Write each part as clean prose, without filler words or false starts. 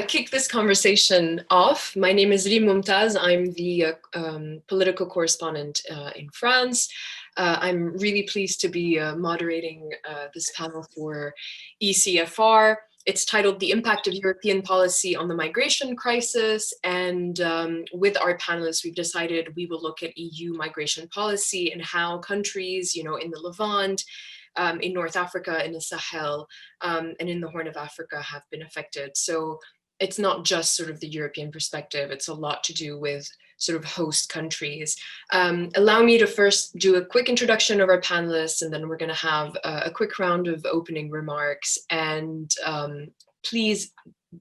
kick this conversation off. My name is Rym Momtaz. I'm the political correspondent in France. I'm really pleased to be moderating this panel for ECFR. It's titled The Impact of European Policy on the Migration Crisis. And with our panelists, we've decided we will look at EU migration policy and how countries, in the Levant, in North Africa, in the Sahel, and in the Horn of Africa have been affected. So it's not just sort of the European perspective, it's a lot to do with sort of host countries. Allow me to first do a quick introduction of our panelists, and then we're going to have a quick round of opening remarks. And please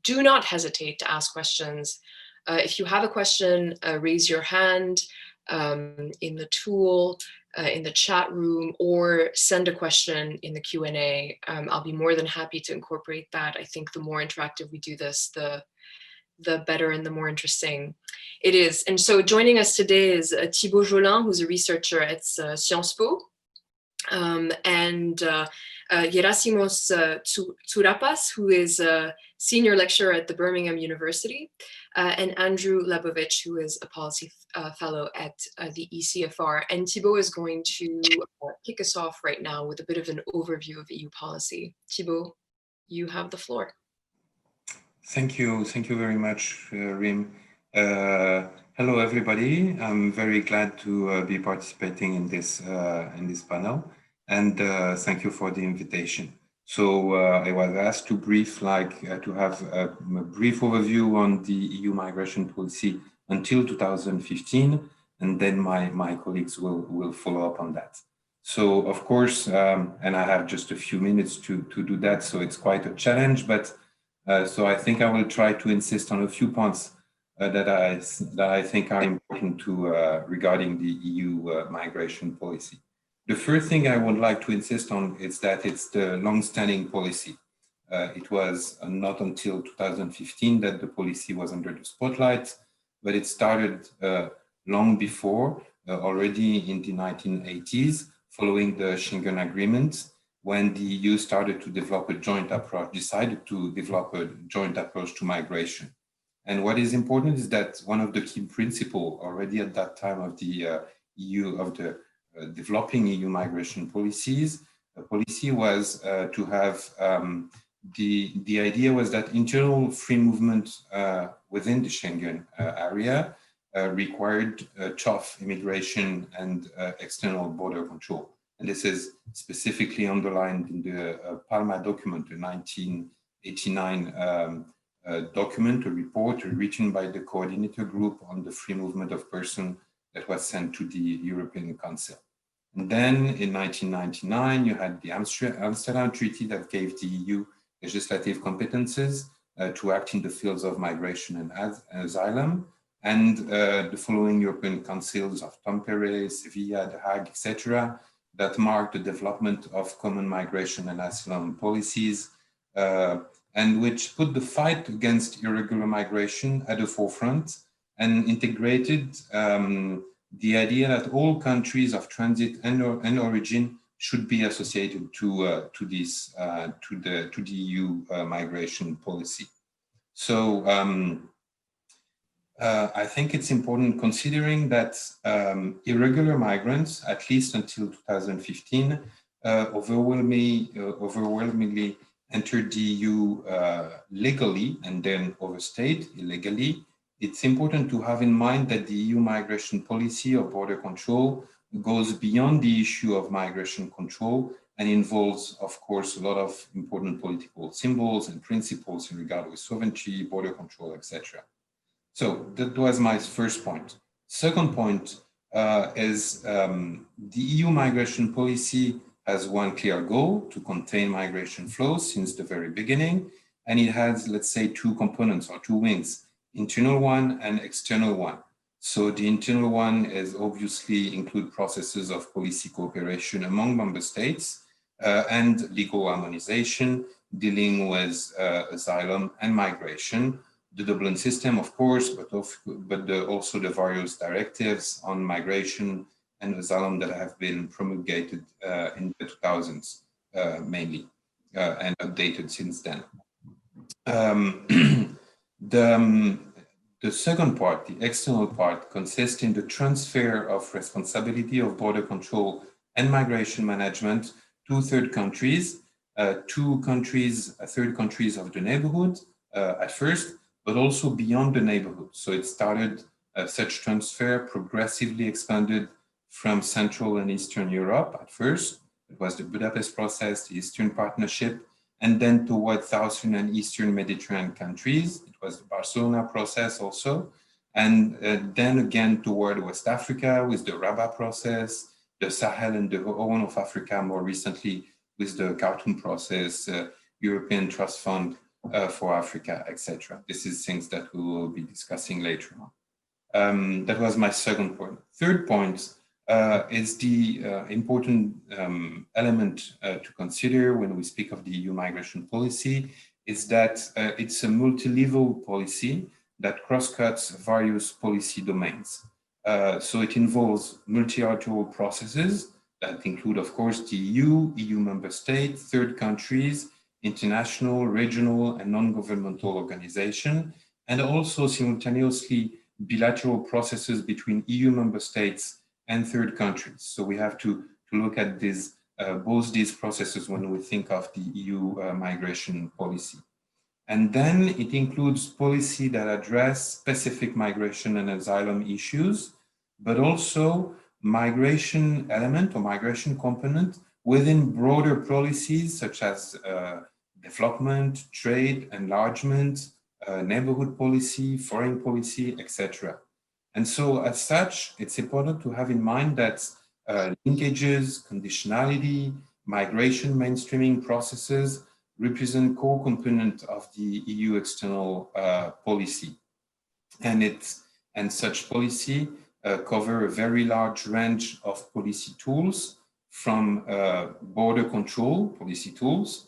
do not hesitate to ask questions. If you have a question, raise your hand in the tool, in the chat room, or send a question in the Q&A. I'll be more than happy to incorporate that. I think the more interactive we do this, the better and the more interesting it is. And so joining us today is Thibaut Jaulin, who's a researcher at Sciences Po, and Gerasimos Tsourapas, who is a senior lecturer at the Birmingham University, and Andrew Lebovich, who is a policy fellow at the ECFR. And Thibaut is going to kick us off right now with a bit of an overview of EU policy. Thibaut, you have the floor. Thank you very much, Rym. Hello, everybody. I'm very glad to be participating in this panel, and thank you for the invitation. So I was asked to have a brief overview on the EU migration policy until 2015, and then my colleagues will follow up on that. So of course, and I have just a few minutes to do that, so it's quite a challenge, but so I think I will try to insist on a few points that I think are important regarding the EU migration policy. The first thing I would like to insist on is that it's the long-standing policy. It was not until 2015 that the policy was under the spotlight, but it started long before, already in the 1980s, following the Schengen Agreement, when the EU started to develop a joint approach, decided to develop a joint approach to migration. And what is important is that one of the key principles already at that time of the EU, of the developing EU migration policies, the policy was to have, the idea was that internal free movement within the Schengen area required tough immigration and external border control. And this is specifically underlined in the Palma document, the 1989 document, a report written by the coordinator group on the free movement of persons that was sent to the European Council. And then in 1999, you had the Amsterdam Treaty that gave the EU legislative competences to act in the fields of migration and asylum. And the following European Councils of Tampere, Sevilla, The Hague, etc., that marked the development of common migration and asylum policies, and which put the fight against irregular migration at the forefront and integrated the idea that all countries of transit and origin should be associated to the EU migration policy. So I think it's important, considering that irregular migrants, at least until 2015, overwhelmingly entered the EU legally and then overstayed illegally. It's important to have in mind that the EU migration policy or border control goes beyond the issue of migration control and involves, of course, a lot of important political symbols and principles in regard with sovereignty, border control, etc. So that was my first point. Second point is the EU migration policy has one clear goal: to contain migration flows since the very beginning. And it has, let's say, two components or two wings, internal one and external one. So the internal one is obviously include processes of policy cooperation among member states and legal harmonization dealing with asylum and migration, the Dublin system, of course, but also the various directives on migration and asylum that have been promulgated in the 2000s mainly and updated since then. The second part, the external part, consists in the transfer of responsibility of border control and migration management to third countries, third countries of the neighborhood at first, but also beyond the neighborhood. So it started, such transfer progressively expanded from Central and Eastern Europe at first. It was the Budapest process, the Eastern Partnership, and then toward Southern and Eastern Mediterranean countries. It was the Barcelona process also. And then again toward West Africa with the Rabat process, the Sahel and the Horn of Africa more recently with the Khartoum process, European Trust Fund for Africa, etc. This is things that we will be discussing later on. That was my second point. Third point is the important element to consider when we speak of the EU migration policy is that it's a multi-level policy that cross-cuts various policy domains. So it involves multilateral processes that include, of course, the EU member states, third countries, international, regional, and non-governmental organizations, and also simultaneously bilateral processes between EU member states and third countries. So we have to look at both these processes when we think of the EU migration policy. And then it includes policy that address specific migration and asylum issues, but also migration element or migration component within broader policies such as development, trade, enlargement, neighborhood policy, foreign policy, etc. And so as such, it's important to have in mind that linkages, conditionality, migration mainstreaming processes represent core component of the EU external policy. And such policy cover a very large range of policy tools from border control policy tools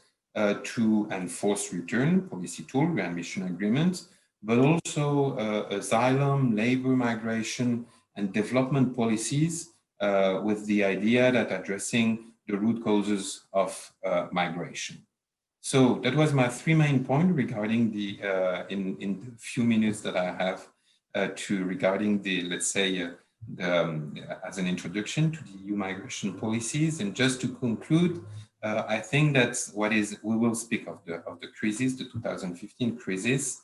to enforced return policy tool, readmission agreements, but also asylum, labor, migration, and development policies with the idea that addressing the root causes of migration. So that was my three main points regarding the, in the few minutes that I have regarding the, let's say, as an introduction to the EU migration policies. And just to conclude, I think that we will speak of the crisis, the 2015 crisis,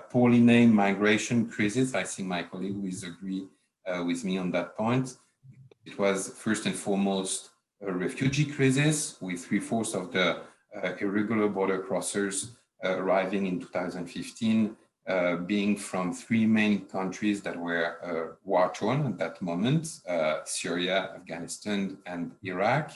poorly named migration crisis. I think my colleague will agree with me on that point. It was first and foremost a refugee crisis with 3/4 of the irregular border crossers arriving in 2015 being from three main countries that were war-torn at that moment, Syria, Afghanistan, and Iraq.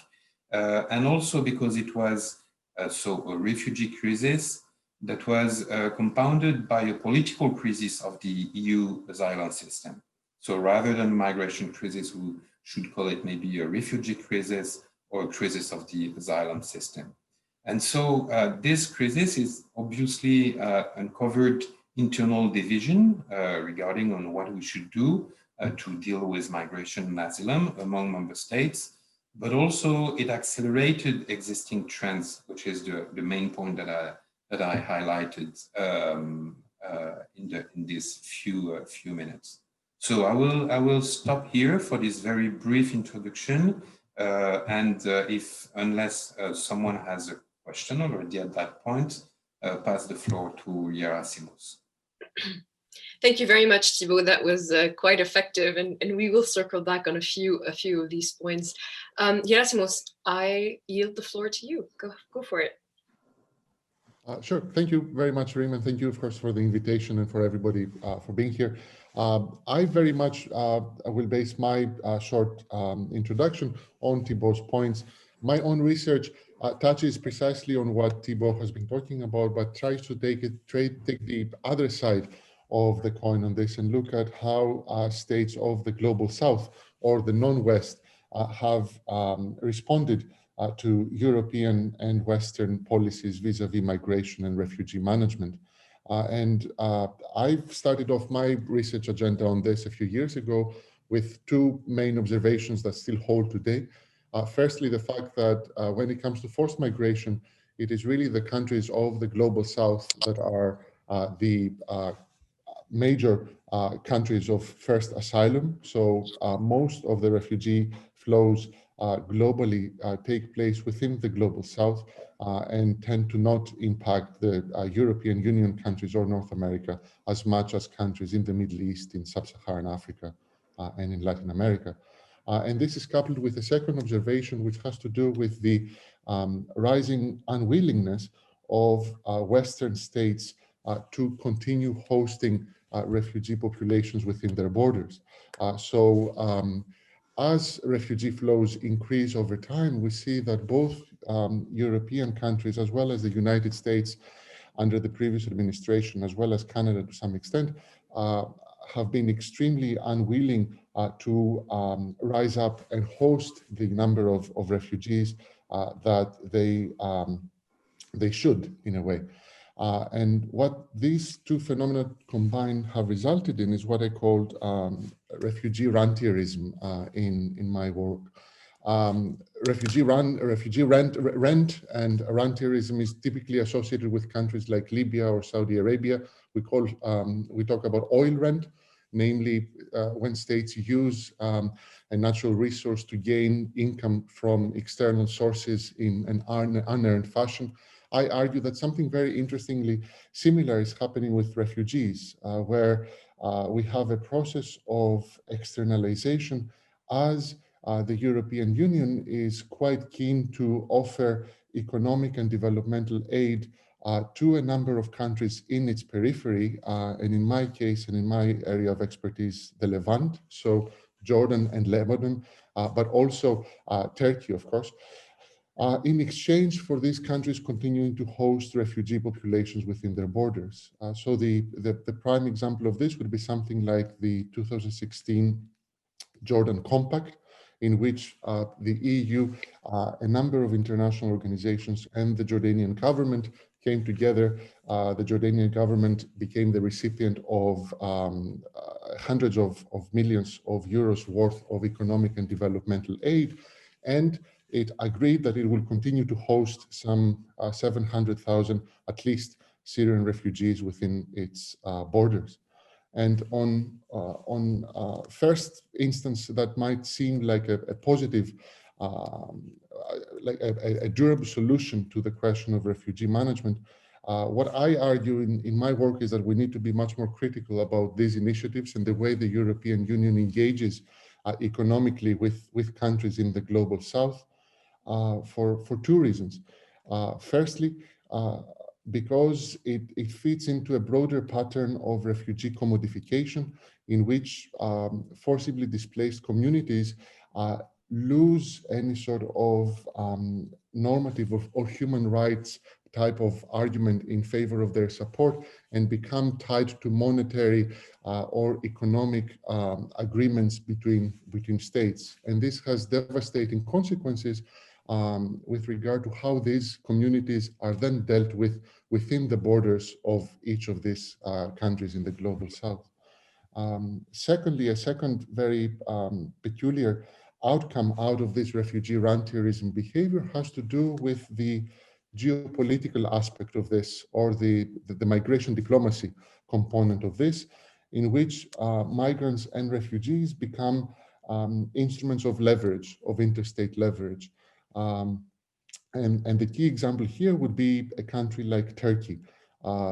And also because it was a refugee crisis that was compounded by a political crisis of the EU asylum system. So rather than migration crisis, we should call it maybe a refugee crisis or a crisis of the asylum system. And so this crisis is obviously uncovered internal division regarding on what we should do to deal with migration and asylum among member states, but also it accelerated existing trends, which is the main point that I highlighted in these few minutes. So I will stop here for this very brief introduction, and unless someone has a question already at that point, pass the floor to Gerasimos. Thank you very much, Thibaut. That was quite effective, and we will circle back on a few of these points. Gerasimos, I yield the floor to you. Go for it. Sure. Thank you very much, Rym, and thank you, of course, for the invitation and for everybody for being here. I very much will base my short introduction on Thibaut's points. My own research touches precisely on what Thibaut has been talking about, but tries to take the other side of the coin on this and look at how states of the global south or the non-West have responded to European and Western policies vis-a-vis migration and refugee management. I've started off my research agenda on this a few years ago with two main observations that still hold today. Firstly, the fact that when it comes to forced migration, it is really the countries of the global south that are the major countries of first asylum. So most of the refugee flows globally take place within the global south and tend to not impact the European Union countries or North America as much as countries in the Middle East, in Sub-Saharan Africa, and in Latin America. And this is coupled with a second observation, which has to do with the rising unwillingness of Western states to continue hosting refugee populations within their borders. As refugee flows increase over time, we see that both European countries, as well as the United States under the previous administration, as well as Canada to some extent, have been extremely unwilling to rise up and host the number of refugees that they should, in a way. And what these two phenomena combined have resulted in is what I called refugee rentierism in my work. Refugee rent and rentierism is typically associated with countries like Libya or Saudi Arabia. We talk about oil rent, namely when states use a natural resource to gain income from external sources in an unearned fashion. I argue that something very interestingly similar is happening with refugees, where we have a process of externalization as the European Union is quite keen to offer economic and developmental aid to a number of countries in its periphery, and in my case and in my area of expertise, the Levant, so Jordan and Lebanon, but also Turkey, of course. In exchange for these countries continuing to host refugee populations within their borders. So the prime example of this would be something like the 2016 Jordan Compact, in which the EU, a number of international organizations and the Jordanian government came together. The Jordanian government became the recipient of hundreds of millions of euros worth of economic and developmental aid, and it agreed that it will continue to host some 700,000 at least Syrian refugees within its borders. And on first instance, that might seem like a positive, like a durable solution to the question of refugee management. What I argue in my work is that we need to be much more critical about these initiatives and the way the European Union engages economically with countries in the global south. For two reasons. Firstly, because it fits into a broader pattern of refugee commodification in which forcibly displaced communities lose any sort of normative or human rights type of argument in favor of their support and become tied to monetary or economic agreements between states. And this has devastating consequences with regard to how these communities are then dealt with within the borders of each of these countries in the global south. Secondly, a second very peculiar outcome out of this refugee rentierism behavior has to do with the geopolitical aspect of this, or the migration diplomacy component of this, in which migrants and refugees become instruments of leverage, of interstate leverage. And the key example here would be a country like Turkey,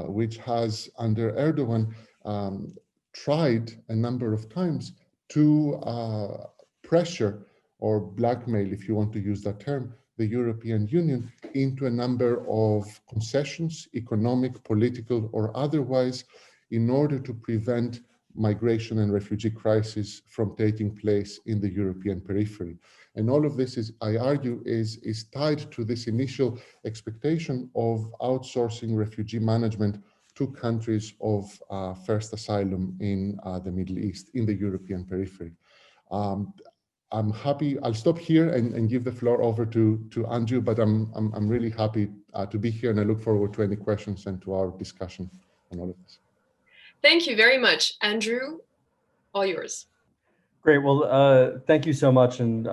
which has, under Erdogan, tried a number of times to pressure or blackmail, if you want to use that term, the European Union into a number of concessions, economic, political, or otherwise, in order to prevent migration and refugee crisis from taking place in the European periphery. And all of this is, I argue, is tied to this initial expectation of outsourcing refugee management to countries of first asylum in the Middle East, in the European periphery. I'm happy, I'll stop here and give the floor over to Andrew, but I'm really happy to be here, and I look forward to any questions and to our discussion on all of this. Thank you very much. Andrew, all yours. Great. Well, thank you so much. And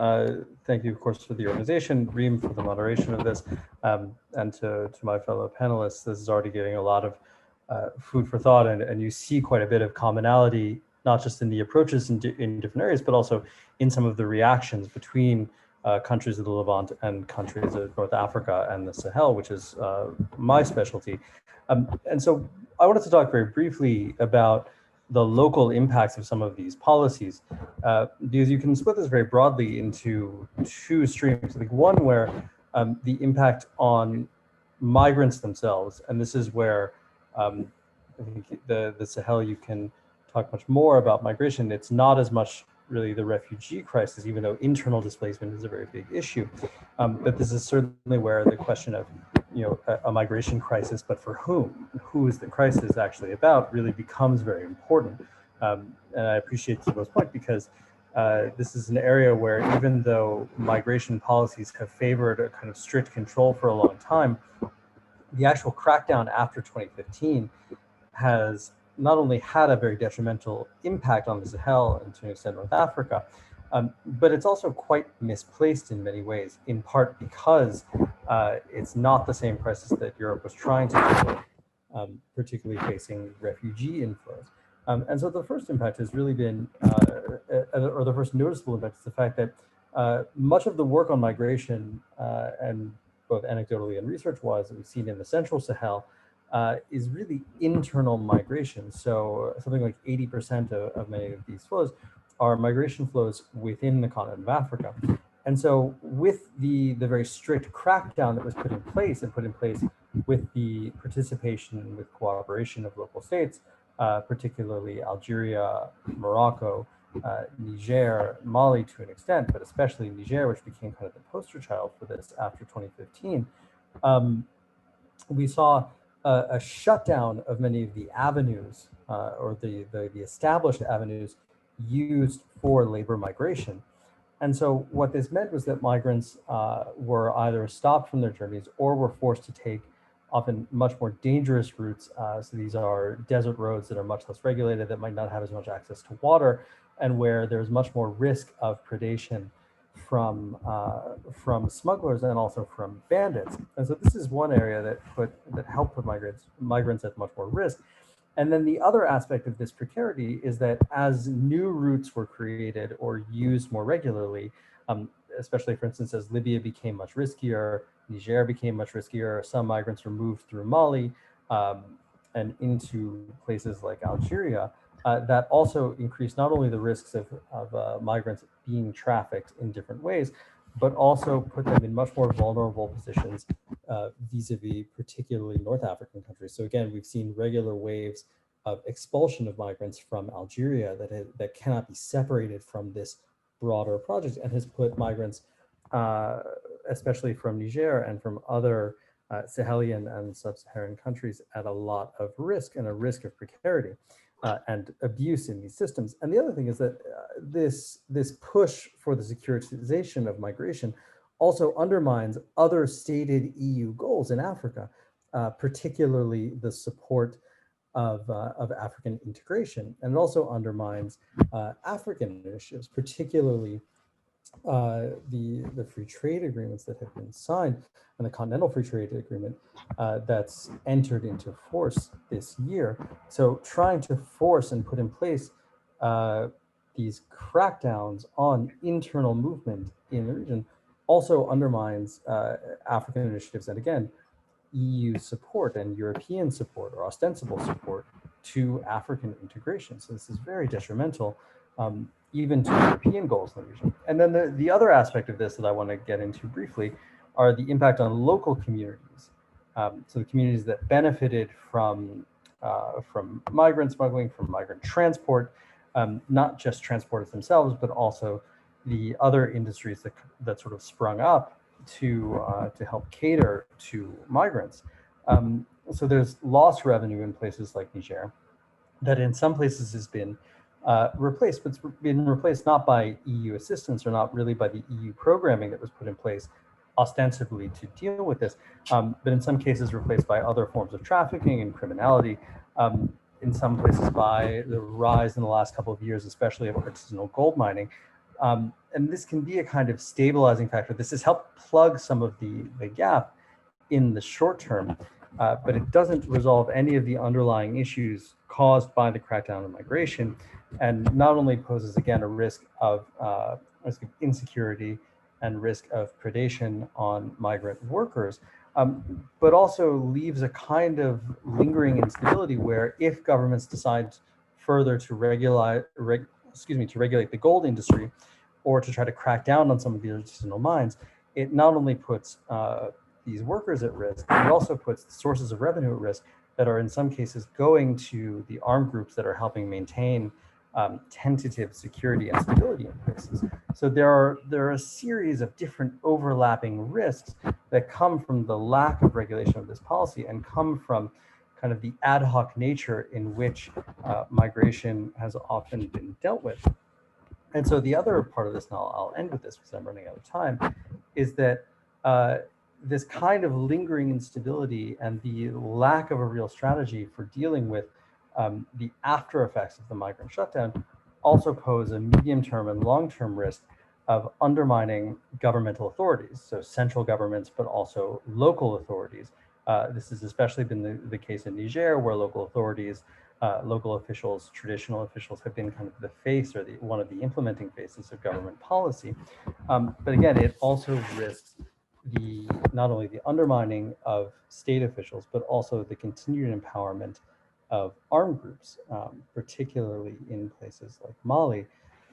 thank you, of course, for the organization, Rym, for the moderation of this, and to my fellow panelists. This is already getting a lot of food for thought, and you see quite a bit of commonality, not just in the approaches in different areas, but also in some of the reactions between countries of the Levant and countries of North Africa and the Sahel, which is my specialty. And so I wanted to talk very briefly about the local impacts of some of these policies, because you can split this very broadly into two streams. I think one where the impact on migrants themselves, and this is where I think the Sahel, you can talk much more about migration. It's not as much really the refugee crisis, even though internal displacement is a very big issue. But this is certainly where the question of, a migration crisis, but for whom? Who is the crisis actually about, really becomes very important. And I appreciate Thibaut's point, because this is an area where, even though migration policies have favored a kind of strict control for a long time, the actual crackdown after 2015 has not only had a very detrimental impact on the Sahel and to an extent North Africa, but it's also quite misplaced in many ways, in part because it's not the same crisis that Europe was trying to deal with, particularly facing refugee inflows. And so the first impact has really been, or the first noticeable impact is the fact that much of the work on migration, and both anecdotally and research-wise, that we've seen in the Central Sahel, is really internal migration. So something like 80% of many of these flows are migration flows within the continent of Africa. And so with the very strict crackdown that was put in place, and put in place with the participation and with cooperation of local states, particularly Algeria, Morocco, Niger, Mali to an extent, but especially Niger, which became kind of the poster child for this after 2015, we saw a shutdown of many of the avenues, or the established avenues used for labor migration. And so what this meant was that migrants were either stopped from their journeys or were forced to take often much more dangerous routes. So these are desert roads that are much less regulated, that might not have as much access to water, and where there's much more risk of predation from smugglers and also from bandits. And so this is one area that helped put migrants at much more risk. And then the other aspect of this precarity is that as new routes were created or used more regularly, especially, for instance, as Libya became much riskier, Niger became much riskier, some migrants were moved through Mali and into places like Algeria, that also increased not only the risks of migrants being trafficked in different ways, but also put them in much more vulnerable positions vis-a-vis particularly North African countries. So again, we've seen regular waves of expulsion of migrants from Algeria that cannot be separated from this broader project, and has put migrants, especially from Niger and from other Sahelian and sub-Saharan countries, at a lot of risk, and a risk of precarity and abuse in these systems. And the other thing is that this push for the securitization of migration also undermines other stated EU goals in Africa, particularly the support of African integration. And it also undermines African initiatives, particularly the free trade agreements that have been signed, and the Continental Free Trade Agreement that's entered into force this year. So trying to force and put in place these crackdowns on internal movement in the region also undermines African initiatives, and again, EU support and European support, or ostensible support, to African integration. So this is very detrimental, even to European goals in the region. And then the other aspect of this that I want to get into briefly are the impact on local communities. So the communities that benefited from migrant smuggling, from migrant transport, not just transporters themselves, but also the other industries that sort of sprung up to help cater to migrants. So there's lost revenue in places like Niger that in some places has been replaced, but it's been replaced not by EU assistance, or not really by the EU programming that was put in place ostensibly to deal with this, but in some cases replaced by other forms of trafficking and criminality, in some places by the rise in the last couple of years, especially of artisanal gold mining. And this can be a kind of stabilizing factor. This has helped plug some of the gap in the short term. but it doesn't resolve any of the underlying issues caused by the crackdown on migration, and not only poses, again, a risk of insecurity and risk of predation on migrant workers, but also leaves a kind of lingering instability where if governments decide further to regulate the gold industry or to try to crack down on some of the artisanal mines, it not only puts these workers at risk, but it also puts the sources of revenue at risk that are in some cases going to the armed groups that are helping maintain tentative security and stability in places. So there are a series of different overlapping risks that come from the lack of regulation of this policy and come from kind of the ad hoc nature in which migration has often been dealt with. And so the other part of this, and I'll end with this because I'm running out of time, is that this kind of lingering instability and the lack of a real strategy for dealing with the after effects of the migrant shutdown also pose a medium-term and long-term risk of undermining governmental authorities, so central governments, but also local authorities. This has especially been the case in Niger, where local authorities, local officials, traditional officials have been kind of the face or one of the implementing faces of government policy. But again, it also risks not only the undermining of state officials, but also the continued empowerment of armed groups, particularly in places like Mali,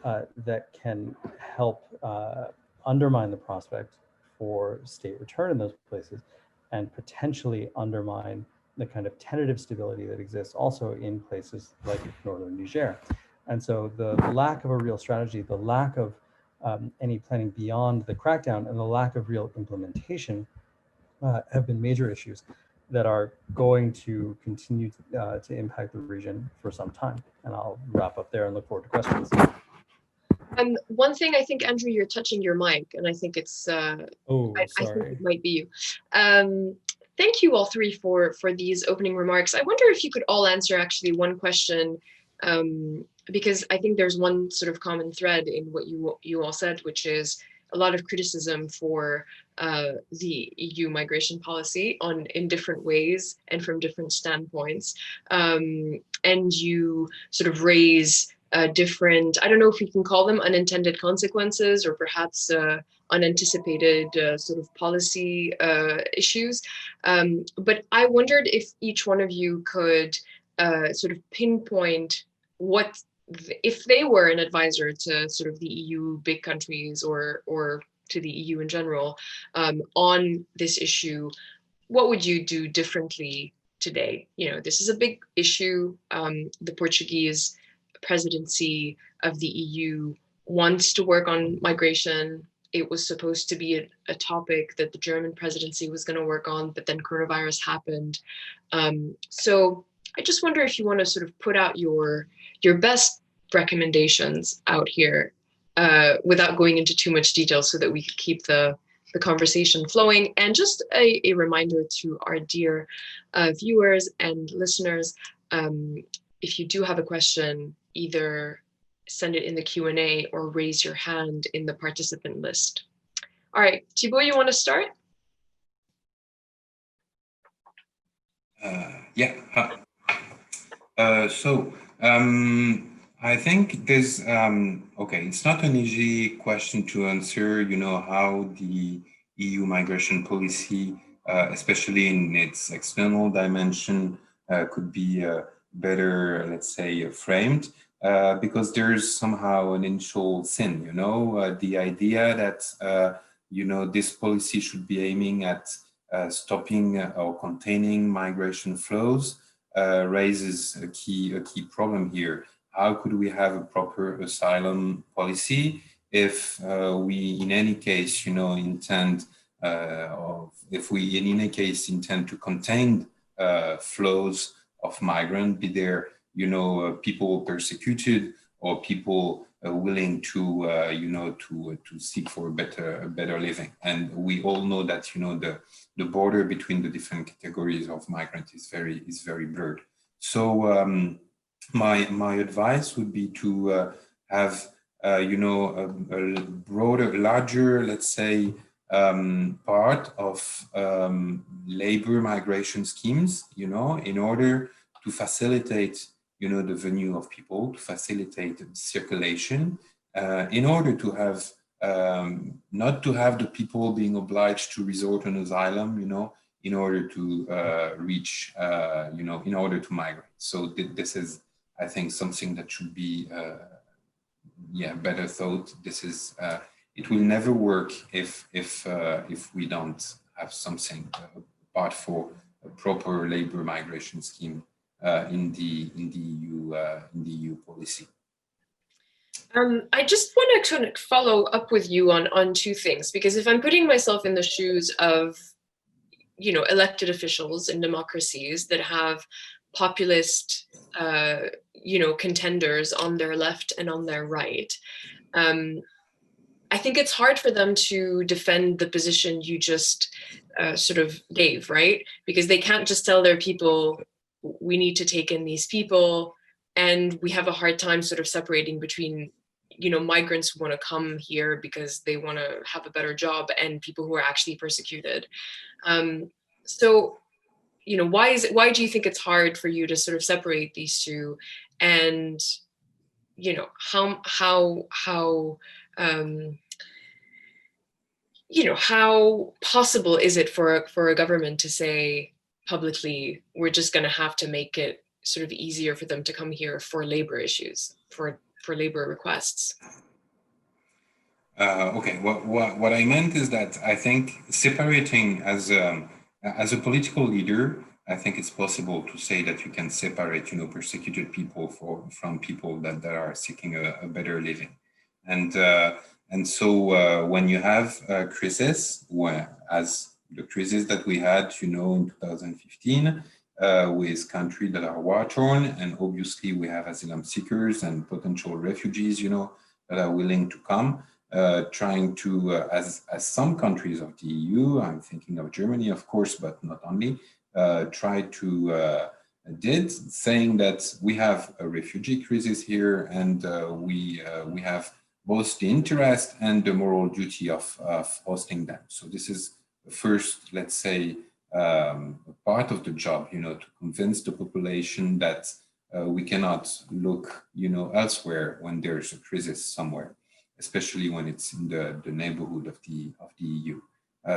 that can help undermine the prospect for state return in those places and potentially undermine the kind of tentative stability that exists also in places like northern Niger. And so the lack of a real strategy, the lack of any planning beyond the crackdown, and the lack of real implementation have been major issues that are going to continue to impact the region for some time. And I'll wrap up there and look forward to questions. One thing, I think, Andrew, you're touching your mic, and I think it's, I think it might be you. Thank you all three for these opening remarks. I wonder if you could all answer actually one question, because I think there's one sort of common thread in what you all said, which is a lot of criticism for the EU migration policy in different ways and from different standpoints. And you sort of raise different, I don't know if we can call them unintended consequences or perhaps unanticipated sort of policy issues. But I wondered if each one of you could sort of pinpoint what, if they were an advisor to sort of the EU big countries or to the EU in general on this issue, what would you do differently today? You know, this is a big issue. The Portuguese presidency of the EU wants to work on migration. It was supposed to be a topic that the German presidency was going to work on, but then coronavirus happened. So I just wonder if you want to sort of put out your best recommendations out here without going into too much detail so that we could keep the conversation flowing. And just a reminder to our dear viewers and listeners, if you do have a question, either send it in the Q&A or raise your hand in the participant list. All right, Thibaut, you want to start? Yeah. I think there's, okay, it's not an easy question to answer, you know, how the EU migration policy, especially in its external dimension, could be better, let's say, framed, because there's somehow an initial sin, you know, the idea that, you know, this policy should be aiming at stopping or containing migration flows raises a key problem here. How could we have a proper asylum policy if we, in any case, you know, intend, if we, in any case, intend to contain flows of migrants, be there, you know, people persecuted or people willing to, you know, to seek for a better living. And we all know that, you know, the border between the different categories of migrants is very blurred. So my advice would be to have, you know, a broader, larger, let's say, part of labor migration schemes, in order to facilitate, the venue of people, to facilitate circulation, in order to have, not to have the people being obliged to resort on asylum, in order to reach, in order to migrate. So this is, I think, something that should be, better thought. This is, it will never work if we don't have something apart for a proper labor migration scheme in the EU policy. I just want to kind of follow up with you on two things, because if I'm putting myself in the shoes of, elected officials in democracies that have populist, contenders on their left and on their right, I think it's hard for them to defend the position you just sort of gave, right? Because they can't just tell their people, we need to take in these people, and we have a hard time sort of separating between, migrants who want to come here because they want to have a better job and people who are actually persecuted. So, why do you think it's hard for you to sort of separate these two? And, how possible is it for a government to say publicly, we're just going to have to make it sort of easier for them to come here for labor issues, for labor requests? Okay, what I meant is that I think separating as a political leader, I think it's possible to say that you can separate, persecuted people from people that are seeking a better living. And so when you have crises, as the crisis that we had, in 2015, with countries that are war-torn, and obviously we have asylum seekers and potential refugees, that are willing to come, trying to, as some countries of the EU, I'm thinking of Germany, of course, but not only, try to saying that we have a refugee crisis here, and we have both the interest and the moral duty of hosting them. So this is the first, let's say, part of the job, to convince the population that we cannot look, elsewhere when there's a crisis somewhere, especially when it's in the neighborhood of the EU.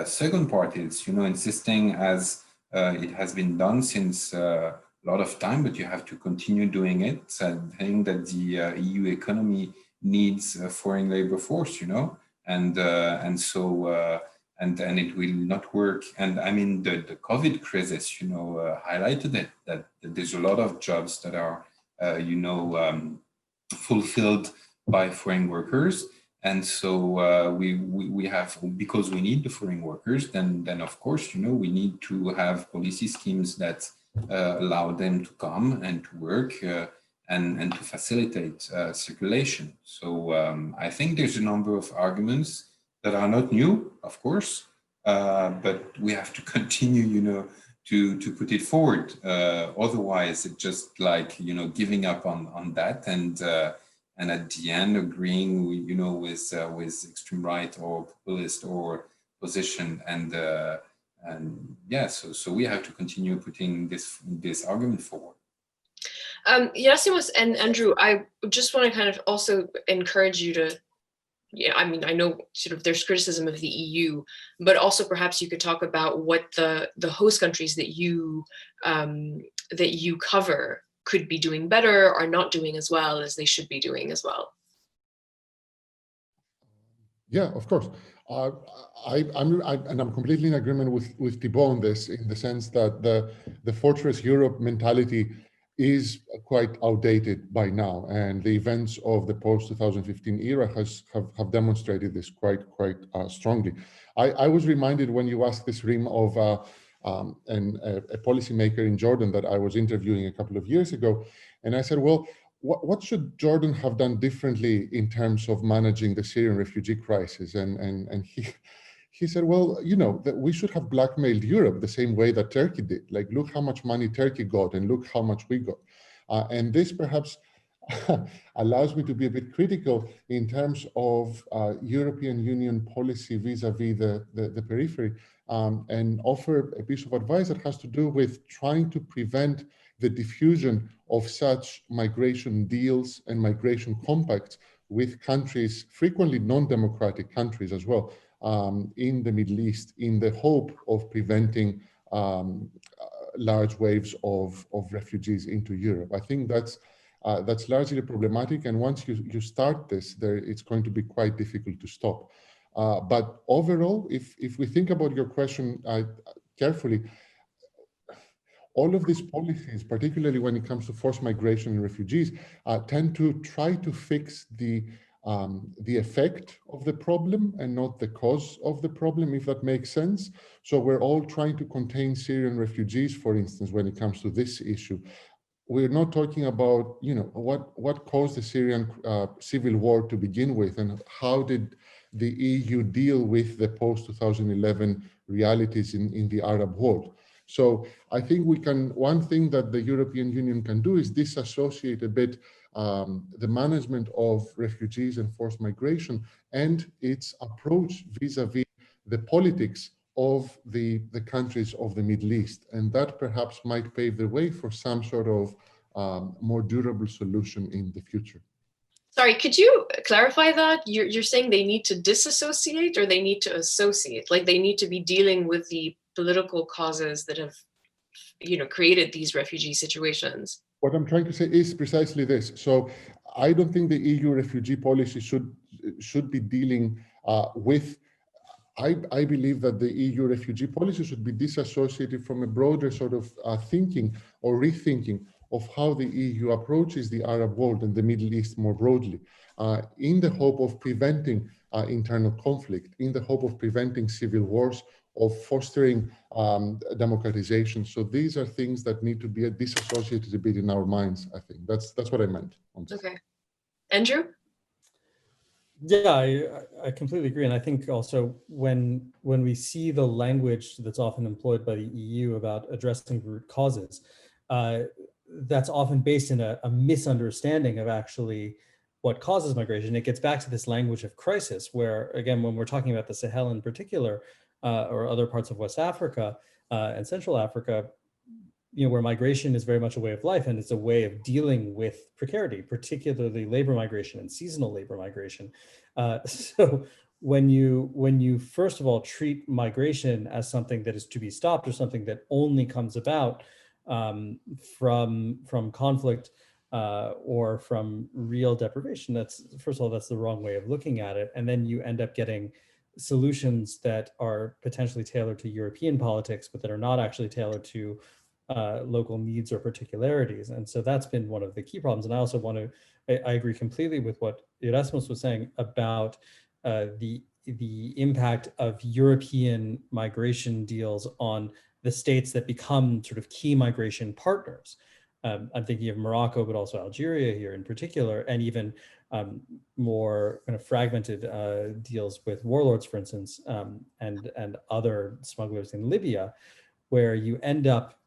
Second part is, insisting, as it has been done since a lot of time, but you have to continue doing it, saying that the EU economy needs a foreign labor force, and so and it will not work. And I mean, the COVID crisis, highlighted it, that there's a lot of jobs that are, fulfilled by foreign workers. And so we have, because we need the foreign workers, then of course, we need to have policy schemes that allow them to come and to work and to facilitate circulation. So I think there's a number of arguments that are not new, of course, but we have to continue, to put it forward. Otherwise, it's just like, giving up on that, and at the end agreeing, with extreme right or populist or position, and yeah, so we have to continue putting this argument forward. Gerasimos and Andrew, I just want to kind of also encourage you to, I mean, I know sort of there's criticism of the EU, but also perhaps you could talk about what the host countries that you cover could be doing better or not doing as well as they should be doing as well. Yeah, of course. I'm completely in agreement with Thibaut on this, in the sense that the Fortress Europe mentality is quite outdated by now, and the events of the post-2015 era have demonstrated this quite strongly. I was reminded, when you asked this, Rym, of a policymaker in Jordan that I was interviewing a couple of years ago, and I said, well, what should Jordan have done differently in terms of managing the Syrian refugee crisis? And he said, well, that we should have blackmailed Europe the same way that Turkey did. Like, look how much money Turkey got and look how much we got. And this perhaps allows me to be a bit critical in terms of European Union policy vis-a-vis the periphery, and offer a piece of advice that has to do with trying to prevent the diffusion of such migration deals and migration compacts with countries, frequently non-democratic countries as well, in the Middle East, in the hope of preventing large waves of refugees into Europe. I think that's largely problematic, and once you start this, it's going to be quite difficult to stop. But overall, if we think about your question carefully, all of these policies, particularly when it comes to forced migration and refugees, tend to try to fix the effect of the problem and not the cause of the problem, if that makes sense. So we're all trying to contain Syrian refugees, for instance, when it comes to this issue. We're not talking about, what caused the Syrian civil war to begin with, and how did the EU deal with the post-2011 realities in the Arab world. So I think one thing that the European Union can do is disassociate a bit the management of refugees and forced migration and its approach vis-a-vis the politics of the countries of the Middle East. And that perhaps might pave the way for some sort of more durable solution in the future. Sorry, could you clarify that? You're saying they need to disassociate, or they need to associate? Like they need to be dealing with the political causes that have, created these refugee situations? What I'm trying to say is precisely this. So I don't think the EU refugee policy should be dealing with. I believe that the EU refugee policy should be disassociated from a broader sort of thinking or rethinking of how the EU approaches the Arab world and the Middle East more broadly, in the hope of preventing internal conflict, in the hope of preventing civil wars, of fostering democratization. So these are things that need to be disassociated a bit in our minds, I think. That's what I meant. Okay. Andrew? Yeah, I completely agree. And I think also when we see the language that's often employed by the EU about addressing root causes, that's often based in a misunderstanding of actually what causes migration. It gets back to this language of crisis, where, again, when we're talking about the Sahel in particular, or other parts of West Africa and Central Africa, where migration is very much a way of life, and it's a way of dealing with precarity, particularly labor migration and seasonal labor migration. So when you first of all treat migration as something that is to be stopped, or something that only comes about from conflict or from real deprivation, that's the wrong way of looking at it. And then you end up getting solutions that are potentially tailored to European politics, but that are not actually tailored to local needs or particularities. And so that's been one of the key problems. And I also I agree completely with what Gerasimos was saying about the impact of European migration deals on the states that become sort of key migration partners. I'm thinking of Morocco, but also Algeria here in particular, and even more kind of fragmented deals with warlords, for instance, and other smugglers in Libya, where you end up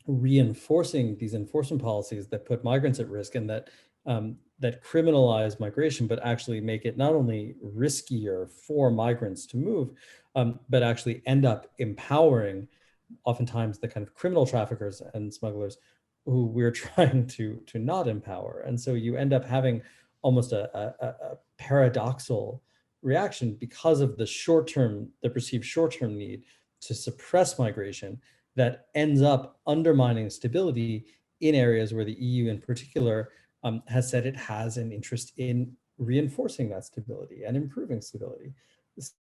reinforcing these enforcement policies that put migrants at risk, and that criminalize migration, but actually make it not only riskier for migrants to move, but actually end up empowering oftentimes the kind of criminal traffickers and smugglers who we're trying to not empower. And so you end up having almost a paradoxical reaction because of the perceived short-term need to suppress migration, that ends up undermining stability in areas where the EU in particular has said it has an interest in reinforcing that stability and improving stability.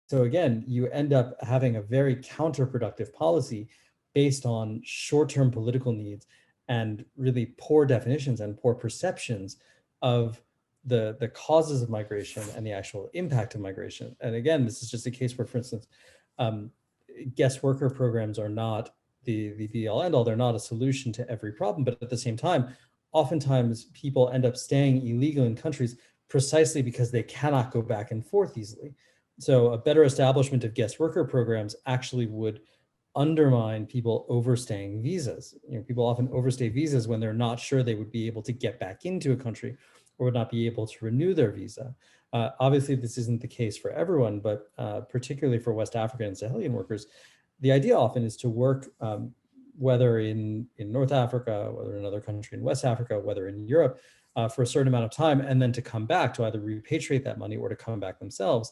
So again, you end up having a very counterproductive policy based on short-term political needs and really poor definitions and poor perceptions of the causes of migration and the actual impact of migration. And again, this is just a case where, for instance, guest worker programs are not the be-all end-all. They're not a solution to every problem, but at the same time, oftentimes people end up staying illegal in countries precisely because they cannot go back and forth easily. So a better establishment of guest worker programs actually would undermine people overstaying visas. People often overstay visas when they're not sure they would be able to get back into a country or would not be able to renew their visa. Obviously, this isn't the case for everyone, but particularly for West African and Sahelian workers, the idea often is to work, whether in North Africa, whether in another country in West Africa, whether in Europe, for a certain amount of time, and then to come back, to either repatriate that money or to come back themselves.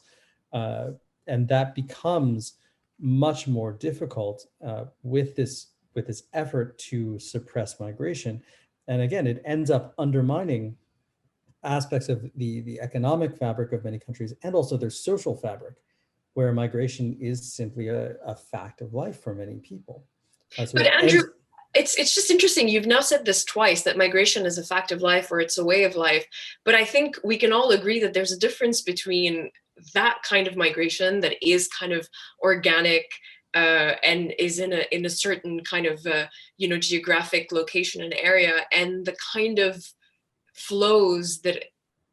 And that becomes much more difficult with this effort to suppress migration. And again, it ends up undermining aspects of the economic fabric of many countries and also their social fabric, where migration is simply a fact of life for many people. But Andrew, it's just interesting. You've now said this twice, that migration is a fact of life or it's a way of life. But I think we can all agree that there's a difference between that kind of migration that is kind of organic and is in a certain kind of geographic location and area, and the kind of flows that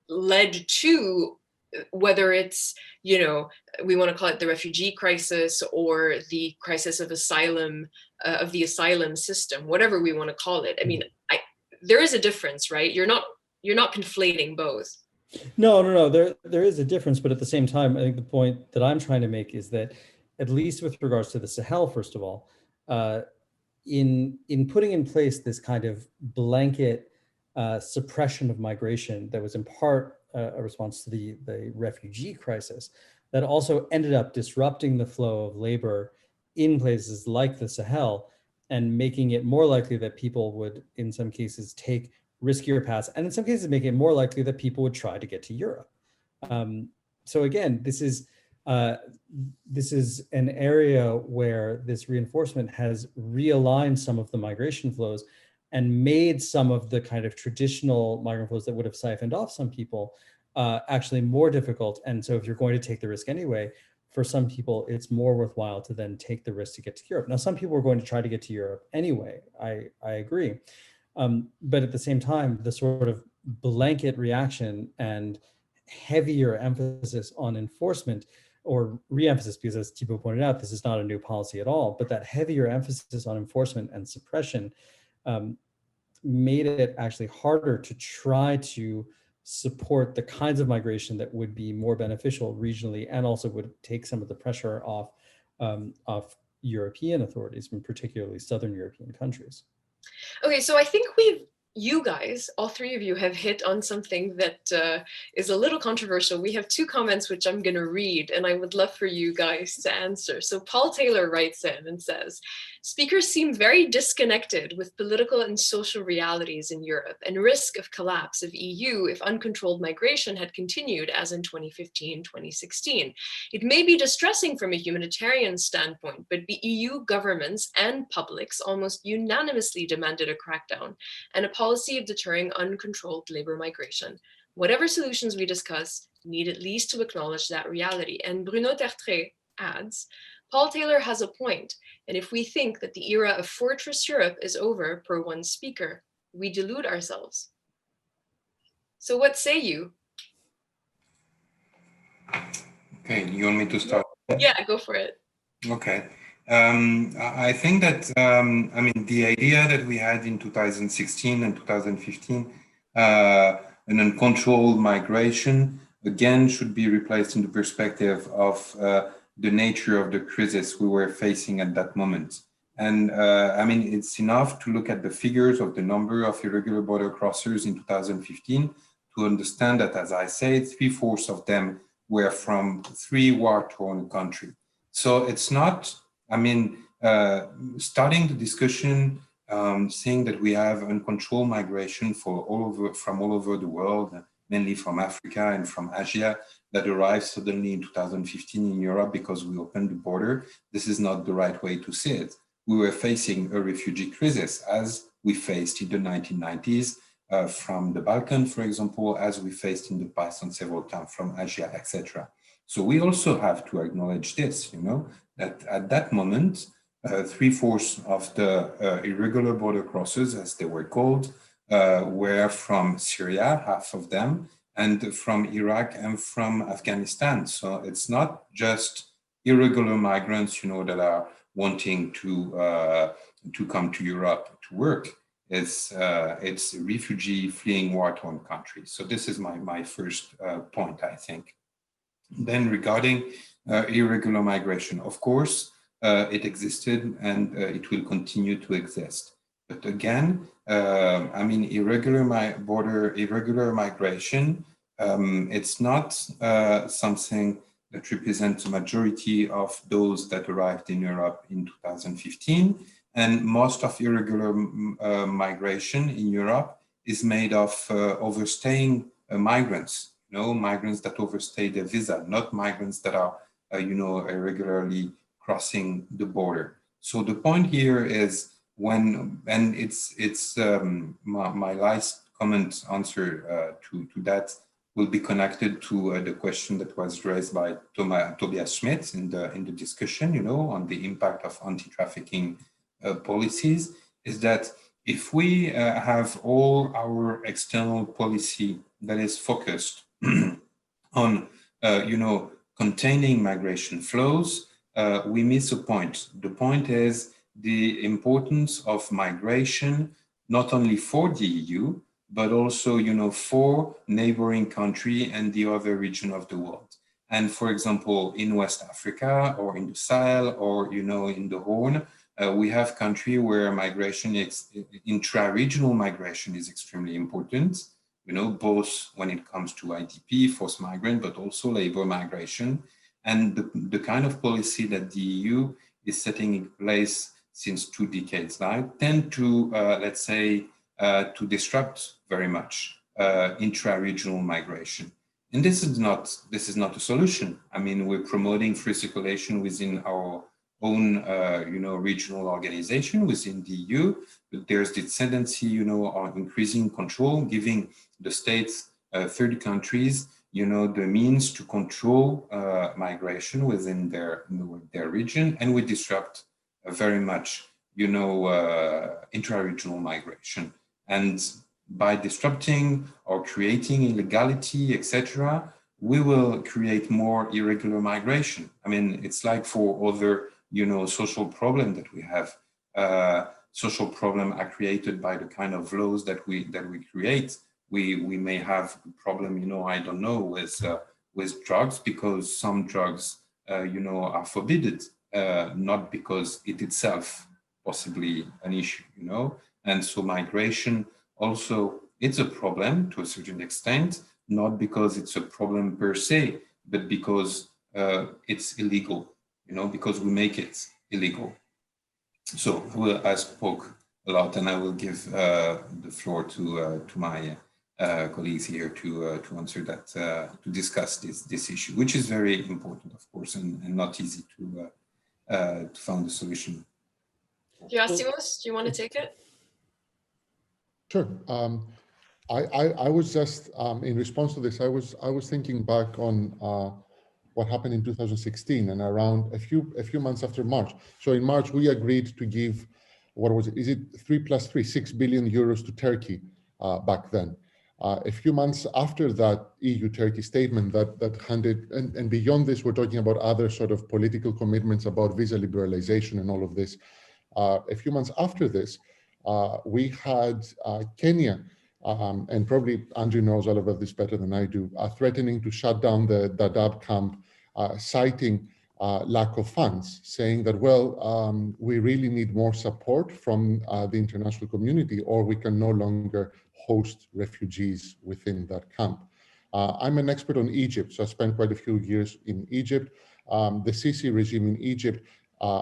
led to, whether it's, we want to call it the refugee crisis or the crisis of asylum, of the asylum system, whatever we want to call it. I mean, there is a difference, right? You're not conflating both. No. There is a difference, but at the same time, I think the point that I'm trying to make is that, at least with regards to the Sahel, first of all, in putting in place this kind of blanket suppression of migration that was in part a response to the refugee crisis, that also ended up disrupting the flow of labor in places like the Sahel and making it more likely that people would, in some cases, take riskier paths, and in some cases, make it more likely that people would try to get to Europe. So again, this is an area where this reinforcement has realigned some of the migration flows and made some of the kind of traditional migrant flows that would have siphoned off some people actually more difficult. And so if you're going to take the risk anyway, for some people, it's more worthwhile to then take the risk to get to Europe. Now, some people are going to try to get to Europe anyway, I agree. But at the same time, the sort of blanket reaction and heavier emphasis on enforcement, or re-emphasis, because as Thibaut pointed out, this is not a new policy at all, but that heavier emphasis on enforcement and suppression made it actually harder to try to support the kinds of migration that would be more beneficial regionally and also would take some of the pressure off European authorities, and particularly Southern European countries. Okay, so I think you guys, all three of you, have hit on something that is a little controversial. We have two comments which I'm going to read, and I would love for you guys to answer. So Paul Taylor writes in and says, speakers seem very disconnected with political and social realities in Europe and risk of collapse of EU if uncontrolled migration had continued as in 2015-2016. It may be distressing from a humanitarian standpoint, but the EU governments and publics almost unanimously demanded a crackdown and a policy of deterring uncontrolled labor migration. Whatever solutions we discuss need at least to acknowledge that reality. And Bruno Tertre adds, Paul Taylor has a point, and if we think that the era of Fortress Europe is over, per one speaker, we delude ourselves. So what say you? Okay, you want me to start? Yeah, go for it. Okay. I think that, the idea that we had in 2016 and 2015, an uncontrolled migration, again, should be replaced in the perspective of the nature of the crisis we were facing at that moment. And it's enough to look at the figures of the number of irregular border crossers in 2015 to understand that, as I said, 3/4 of them were from 3 war-torn countries. So it's not, starting the discussion, saying that we have uncontrolled migration from all over the world, mainly from Africa and from Asia, that arrived suddenly in 2015 in Europe because we opened the border. This is not the right way to see it. We were facing a refugee crisis as we faced in the 1990s from the Balkans, for example, as we faced in the past and several times from Asia, etc. So we also have to acknowledge this, that at that moment, 3/4 of the irregular border crossers, as they were called, were from Syria, half of them, and from Iraq and from Afghanistan. So it's not just irregular migrants, that are wanting to come to Europe to work. It's refugee fleeing war-torn countries. So this is my first point, I think. Then regarding irregular migration, of course, it existed and it will continue to exist. But again, I mean, irregular migration, it's not something that represents the majority of those that arrived in Europe in 2015. And most of irregular migration in Europe is made of overstaying migrants, migrants that overstay their visa, not migrants that are, irregularly crossing the border. So the point here is and it's my last comment answer to that will be connected to the question that was raised by Tobias Schmidt in the discussion, on the impact of anti-trafficking policies, is that if we have all our external policy that is focused on, containing migration flows, we miss a point. The point is the importance of migration, not only for the EU, but also, for neighboring country and the other region of the world. And for example, in West Africa or in the Sahel or, in the Horn, we have country where migration, intra-regional migration is extremely important, both when it comes to IDP, forced migrant, but also labor migration. And the kind of policy that the EU is setting in place since 2 decades now tend to, let's say, to disrupt very much intra-regional migration. And this is not a solution. I mean, we're promoting free circulation within our own, regional organization within the EU, but there's this tendency, on increasing control, giving the states, third countries, the means to control migration within their region, and we disrupt very much, intra-regional migration. And by disrupting or creating illegality, etc., we will create more irregular migration. I mean, it's like for other, social problem that we have. Social problem are created by the kind of laws that we create. We may have a problem, I don't know, with drugs, because some drugs, are forbidden, not because it itself possibly an issue, And so migration also, it's a problem to a certain extent, not because it's a problem per se, but because it's illegal, because we make it illegal. So I spoke a lot, and I will give the floor to my colleagues here to answer that, to discuss this issue, which is very important, of course, and not easy to find a solution. Gerasimos, do you want to take it? Sure. I was just in response to this. I was thinking back on what happened in 2016, and around a few months after March. So in March we agreed to give, what was it? Is it 3 + 3, 6 billion euros to Turkey back then? A few months after that EU-Turkey statement that handed, and beyond this, we're talking about other sort of political commitments about visa liberalization and all of this. A few months after this, we had Kenya, and probably Andrew knows all about this better than I do, threatening to shut down the Dadaab camp, citing lack of funds, saying that, well, we really need more support from the international community, or we can no longer host refugees within that camp. I'm an expert on Egypt, so I spent quite a few years in Egypt. The Sisi regime in Egypt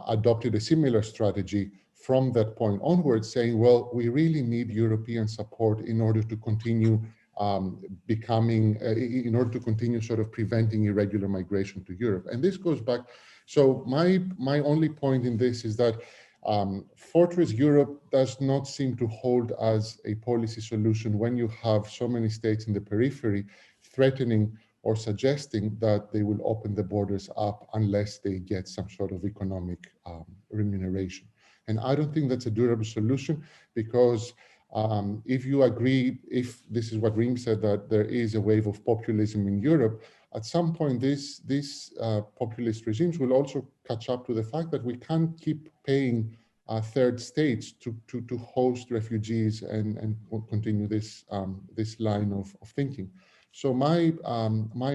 adopted a similar strategy from that point onwards, saying, well, we really need European support in order to continue in order to continue sort of preventing irregular migration to Europe. And this goes back, so my only point in this is that Fortress Europe does not seem to hold as a policy solution when you have so many states in the periphery threatening or suggesting that they will open the borders up unless they get some sort of economic remuneration. And I don't think that's a durable solution, because if you agree, if this is what Rym said, that there is a wave of populism in Europe, at some point, these populist regimes will also catch up to the fact that we can't keep paying third states to host refugees and continue this this line of thinking. So my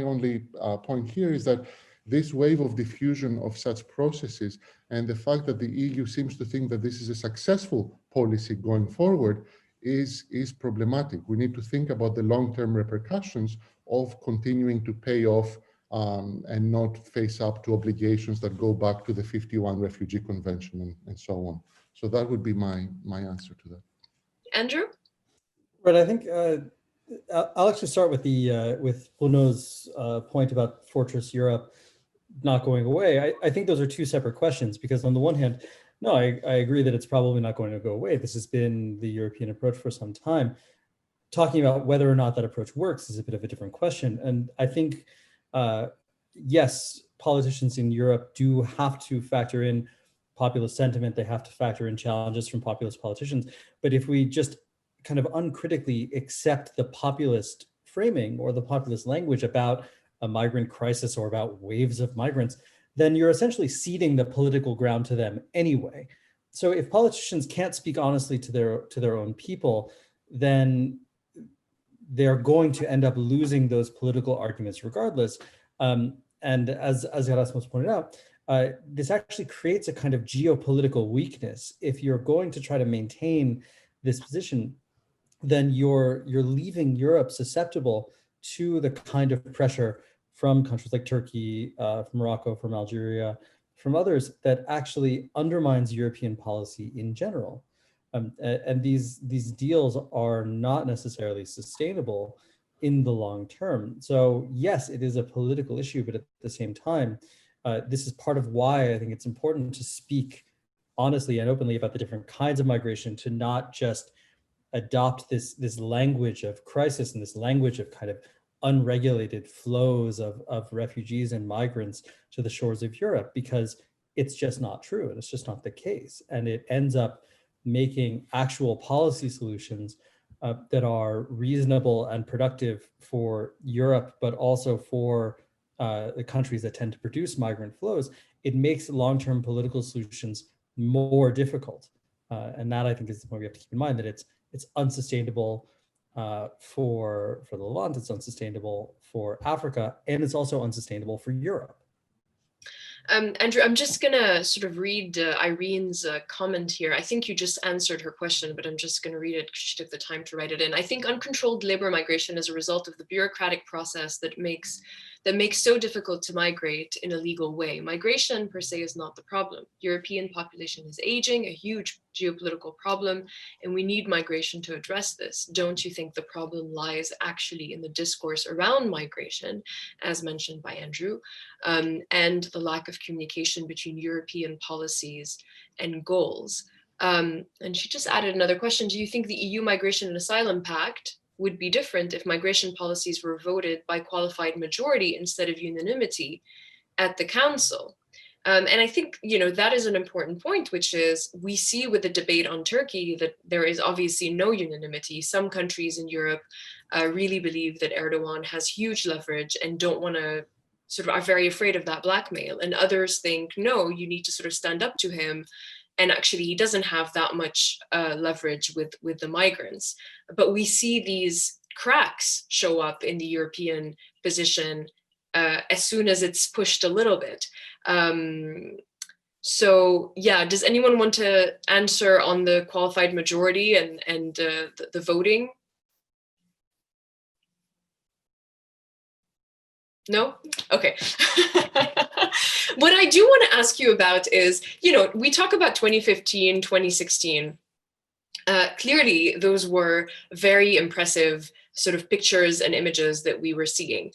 only point here is that this wave of diffusion of such processes and the fact that the EU seems to think that this is a successful policy going forward is problematic. We need to think about the long-term repercussions of continuing to pay off and not face up to obligations that go back to the 51 Refugee Convention and so on. So that would be my answer to that. Andrew? Right, I think I'll actually start with the with Bruno's point about Fortress Europe not going away. I think those are two separate questions, because on the one hand, no, I agree that it's probably not going to go away. This has been the European approach for some time. Talking about whether or not that approach works is a bit of a different question. And I think, yes, politicians in Europe do have to factor in populist sentiment. They have to factor in challenges from populist politicians. But if we just kind of uncritically accept the populist framing or the populist language about a migrant crisis or about waves of migrants, then you're essentially ceding the political ground to them anyway. So if politicians can't speak honestly to their own people, then they're going to end up losing those political arguments regardless. And as Gerasimos pointed out, this actually creates a kind of geopolitical weakness. If you're going to try to maintain this position, then you're leaving Europe susceptible to the kind of pressure from countries like Turkey, from Morocco, from Algeria, from others that actually undermines European policy in general. And these deals are not necessarily sustainable in the long term. So yes, it is a political issue, but at the same time, this is part of why I think it's important to speak honestly and openly about the different kinds of migration, to not just adopt this language of crisis and this language of kind of unregulated flows of refugees and migrants to the shores of Europe, because it's just not true and it's just not the case. And it ends up making actual policy solutions that are reasonable and productive for Europe, but also for the countries that tend to produce migrant flows. It makes long-term political solutions more difficult. And that, I think, is the point we have to keep in mind, that it's unsustainable for the Levant, it's unsustainable for Africa, and it's also unsustainable for Europe. Andrew, I'm just gonna sort of read Irene's comment here. I think you just answered her question, but I'm just gonna read it because she took the time to write it in. I think uncontrolled labor migration is a result of the bureaucratic process that makes so difficult to migrate in a legal way. Migration per se is not the problem. European population is aging, a huge geopolitical problem, and we need migration to address this. Don't you think the problem lies actually in the discourse around migration, as mentioned by Andrew, and the lack of communication between European policies and goals? And she just added another question. Do you think the EU Migration and Asylum Pact would be different if migration policies were voted by qualified majority instead of unanimity at the Council? And I think, that is an important point, which is we see with the debate on Turkey that there is obviously no unanimity. Some countries in Europe really believe that Erdogan has huge leverage and don't want to are very afraid of that blackmail. And others think, no, you need to sort of stand up to him. And actually, he doesn't have that much leverage with the migrants. But we see these cracks show up in the European position as soon as it's pushed a little bit. So yeah, does anyone want to answer on the qualified majority and the voting? No? Okay. What I do want to ask you about is, we talk about 2015, 2016. Clearly, those were very impressive sort of pictures and images that we were seeing.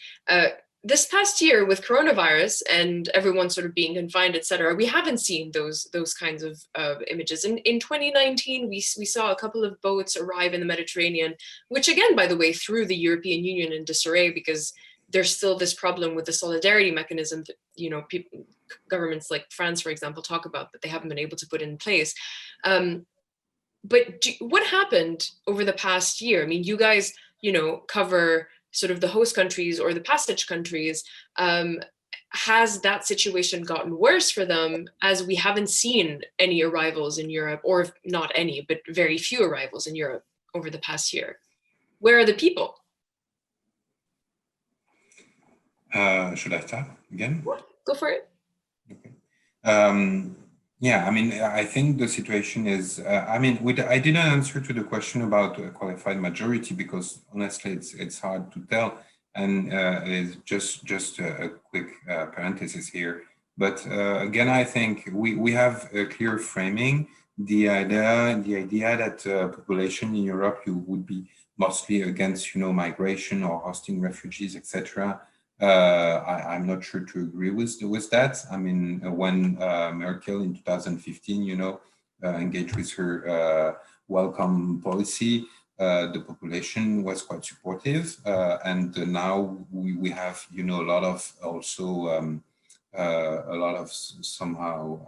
This past year with coronavirus and everyone sort of being confined, et cetera, we haven't seen those kinds of images. In 2019, we saw a couple of boats arrive in the Mediterranean, which again, by the way, threw the European Union in disarray, because there's still this problem with the solidarity mechanism that, governments like France, for example, talk about, that they haven't been able to put in place. But what happened over the past year? I mean, you guys, cover sort of the host countries or the passage countries, has that situation gotten worse for them, as we haven't seen any arrivals in Europe, or not any, but very few arrivals in Europe over the past year? Where are the people? Should I start again? Go for it. Okay. Yeah, I mean, I think the situation is, I mean, I didn't answer to the question about a qualified majority, because honestly, it's hard to tell. And it's just a quick parenthesis here. But again, I think we have a clear framing. The idea that population in Europe would be mostly against, migration or hosting refugees, etc. I'm not sure to agree with that. I mean, when Merkel in 2015, engaged with her welcome policy, the population was quite supportive, and now we have, a lot of also somehow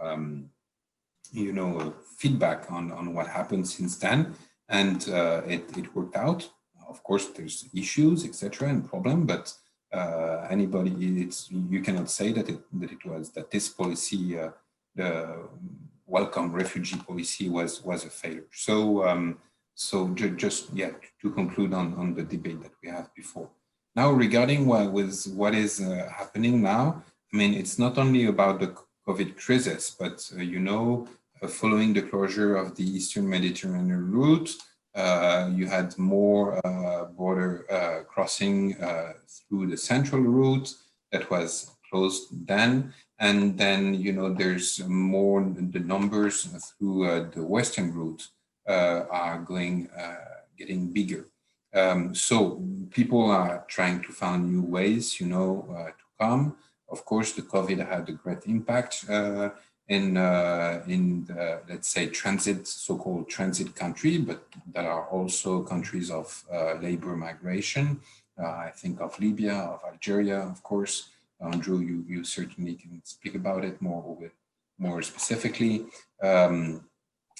feedback on what happened since then, and it worked out. Of course, there's issues, etc., and problem, but you cannot say that this policy, the welcome refugee policy, was a failure. So just to conclude on the debate that we had before. Now, regarding what is happening now, I mean, it's not only about the COVID crisis, but following the closure of the Eastern Mediterranean route, you had more border crossing through the central route that was closed then, and then there's more, the numbers through the western route are getting bigger. So people are trying to find new ways, to come. Of course, the COVID had a great impact in the, let's say, so-called transit country, but there are also countries of labor migration. I think of Libya, of Algeria, of course. Andrew, you certainly can speak about it more specifically.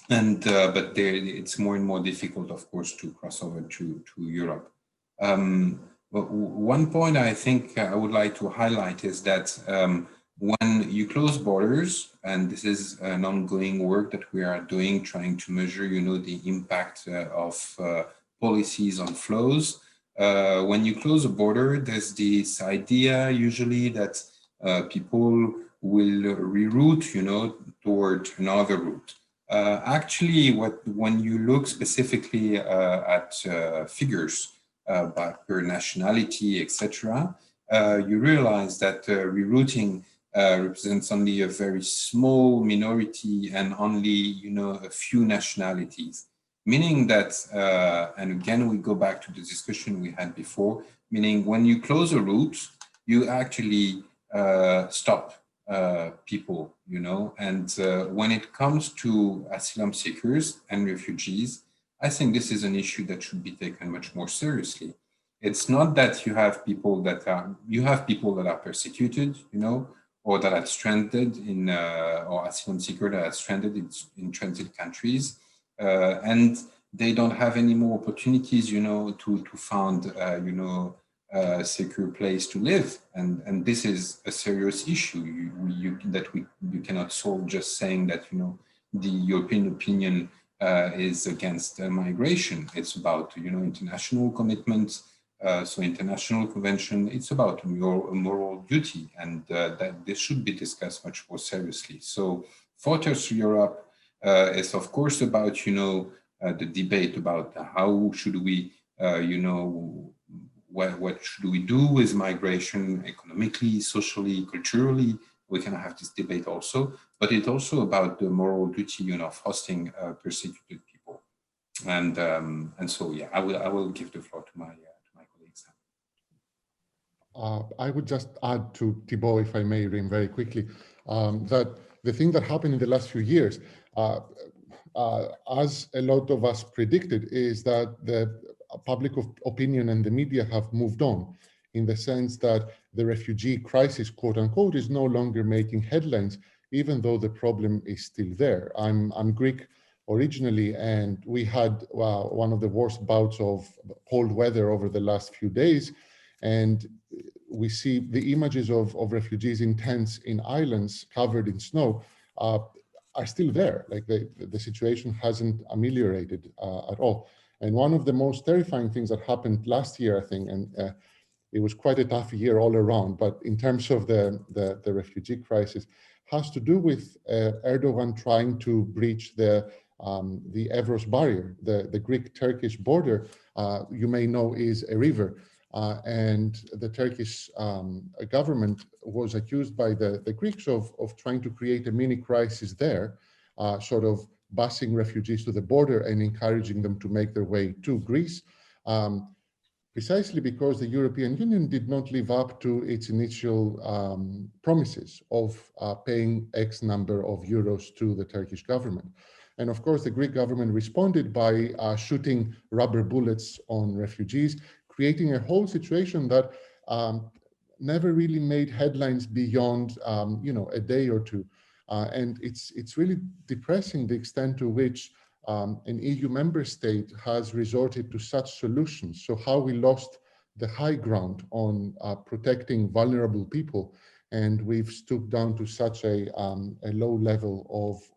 But it's more and more difficult, of course, to cross over to Europe. But one point I think I would like to highlight is that when you close borders, and this is an ongoing work that we are doing, trying to measure, the impact of policies on flows. When you close a border, there's this idea usually that people will reroute, toward another route. Actually, when you look specifically at figures per nationality, etc., you realize that rerouting represents only a very small minority and only, a few nationalities. Meaning that, and again, we go back to the discussion we had before, meaning when you close a route, you actually stop people, and when it comes to asylum seekers and refugees, I think this is an issue that should be taken much more seriously. It's not that you have people that are persecuted, or that are stranded in, or asylum seekers that are stranded in transit countries, and they don't have any more opportunities, to find, a secure place to live, and this is a serious issue you cannot solve just saying that the European opinion is against migration. It's about international commitments, so international convention. It's about a moral duty, and that this should be discussed much more seriously. So Fortress Europe is of course about the debate about how should we what should we do with migration economically, socially, culturally? We can have this debate also, but it's also about the moral duty of hosting persecuted people. And so, yeah, I will give the floor to my colleagues. I would just add to Thibaut, if I may, Rym, very quickly, that the thing that happened in the last few years, as a lot of us predicted, is that the public opinion and the media have moved on, in the sense that the refugee crisis, quote unquote, is no longer making headlines, even though the problem is still there. I'm Greek originally, and we had one of the worst bouts of cold weather over the last few days. And we see the images of refugees in tents in islands covered in snow are still there. Like the situation hasn't ameliorated at all. And one of the most terrifying things that happened last year, I think, and it was quite a tough year all around, but in terms of the refugee crisis, has to do with Erdogan trying to breach the Evros barrier. The Greek-Turkish border, you may know, is a river. And the Turkish government was accused by the Greeks of trying to create a mini crisis there, sort of busing refugees to the border and encouraging them to make their way to Greece, precisely because the European Union did not live up to its initial promises of paying X number of euros to the Turkish government. And of course, the Greek government responded by shooting rubber bullets on refugees, creating a whole situation that never really made headlines beyond a day or two. And it's really depressing the extent to which an EU member state has resorted to such solutions. So how we lost the high ground on protecting vulnerable people, and we've stooped down to such a low level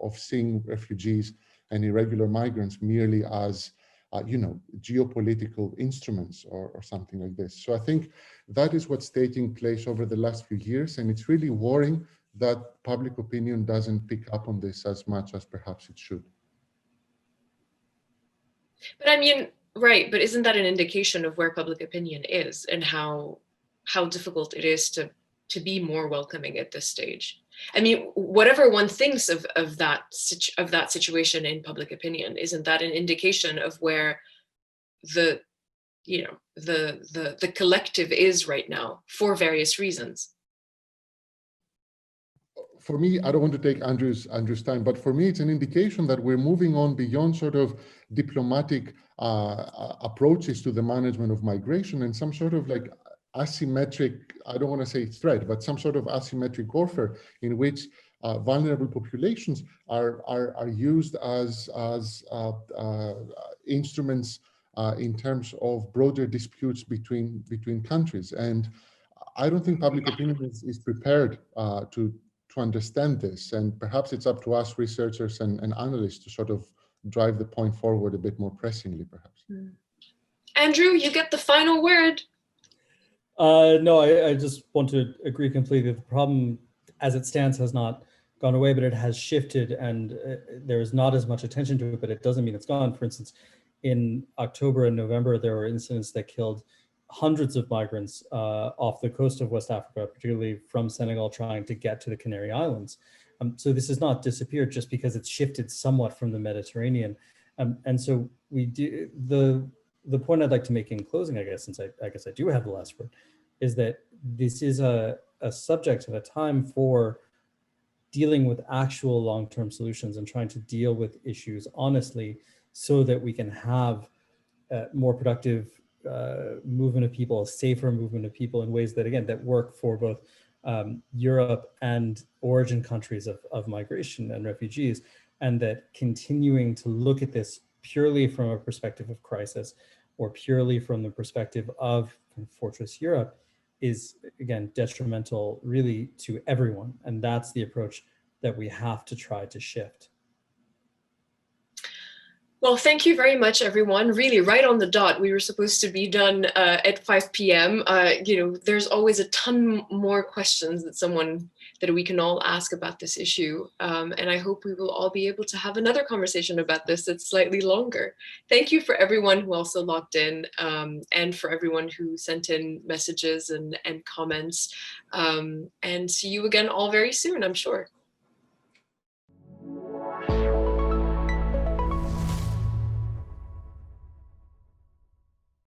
of seeing refugees and irregular migrants merely as geopolitical instruments or something like this. So I think that is what's taking place over the last few years, and it's really worrying that public opinion doesn't pick up on this as much as perhaps it should. But I mean, right, but isn't that an indication of where public opinion is and how difficult it is to be more welcoming at this stage? I mean, whatever one thinks of that situation in public opinion, isn't that an indication of where the collective is right now for various reasons? For me, I don't want to take Andrew's time, but for me, it's an indication that we're moving on beyond sort of diplomatic approaches to the management of migration and some sort of like asymmetric, I don't want to say threat, but some sort of asymmetric warfare in which vulnerable populations are used as instruments in terms of broader disputes between countries. And I don't think public opinion is prepared to understand this. And perhaps it's up to us researchers and analysts to sort of drive the point forward a bit more pressingly, perhaps. Andrew, you get the final word. No, I just want to agree completely. The problem as it stands has not gone away, but it has shifted, and there is not as much attention to it, but it doesn't mean it's gone. For instance, in October and November, there were incidents that killed hundreds of migrants off the coast of West Africa, particularly from Senegal, trying to get to the Canary Islands. So this has not disappeared just because it's shifted somewhat from the Mediterranean. And so we do, the point I'd like to make in closing, I guess, since I guess I do have the last word, is that this is a subject and a time for dealing with actual long-term solutions and trying to deal with issues honestly so that we can have more productive movement of people, safer movement of people in ways that, again, that work for both Europe and origin countries of migration and refugees, and that continuing to look at this purely from a perspective of crisis or purely from the perspective of Fortress Europe is, again, detrimental really to everyone. And that's the approach that we have to try to shift. Well, thank you very much, everyone. Really, right on the dot. We were supposed to be done at 5 p.m. There's always a ton more questions that we can all ask about this issue. And I hope we will all be able to have another conversation about this that's slightly longer. Thank you for everyone who also logged in and for everyone who sent in messages and comments. And see you again all very soon, I'm sure.